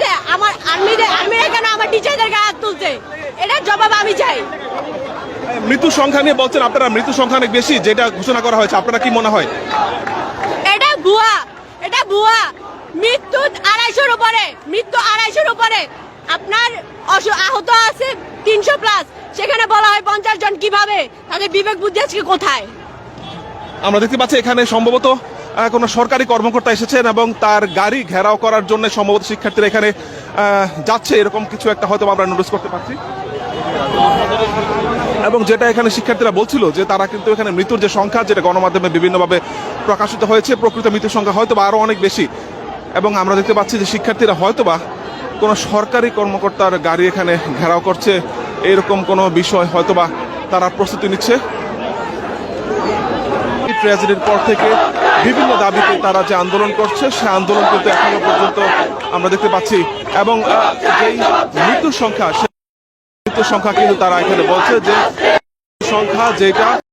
যে আমার আর্মিরা কেন আমার টিচারদেরকে হাত তুলছে, এটার জবাব আমি চাই। মৃত্যু সংখ্যা নিয়ে বলছেন আপনারা, মৃত্যু সংখ্যা অনেক বেশি যেটা ঘোষণা করা হয়েছে, আপনারা কি মনে হয়? এটা ভুয়া, এটা ভুয়া। মৃত্যু 250-র উপরে, মৃত্যু 250-র উপরে। আপনার আহত আছে 300+, সেখানে বলা হয় 50 জন। কিভাবে? তাদের বিবেক বুদ্ধি আজকে কোথায়? আমরা দেখতে পাচ্ছি এখানে সম্ভবত কোনো সরকারি কর্মকর্তা এসেছেন এবং তার গাড়ি ঘেরাও করার জন্য সম্ভবত শিক্ষার্থীরা এখানে যাচ্ছে, এরকম কিছু একটা হয়তো আমরা নোটিস করতে পারছি। এবং যেটা এখানে শিক্ষার্থীরা বলছিল যে তারা কিন্তু এখানে মৃত্যুর যে সংখ্যা, যেটা গণমাধ্যমে বিভিন্নভাবে প্রকাশিত হয়েছে, প্রকৃত মৃত্যুর সংখ্যা হয়তো বা আরো অনেক বেশি। এবং আমরা দেখতে পাচ্ছি যে শিক্ষার্থীরা হয়তোবা কোনো সরকারি কর্মকর্তার গাড়ি এখানে ঘেরাও করছে, এরকম কোনো বিষয় হয়তোবা তারা প্রস্তুতি নিচ্ছে। ট্র্যাজেডির পর থেকে বিভিন্ন দাবিতে তারা যে আন্দোলন করছে, সে আন্দোলন কিন্তু এখনো পর্যন্ত আমরা দেখতে পাচ্ছি। এবং যেই মৃত্যুর সংখ্যা, সেই মৃত্যুর সংখ্যা কিন্তু তারা এখানে বলছে যে সংখ্যা যেটা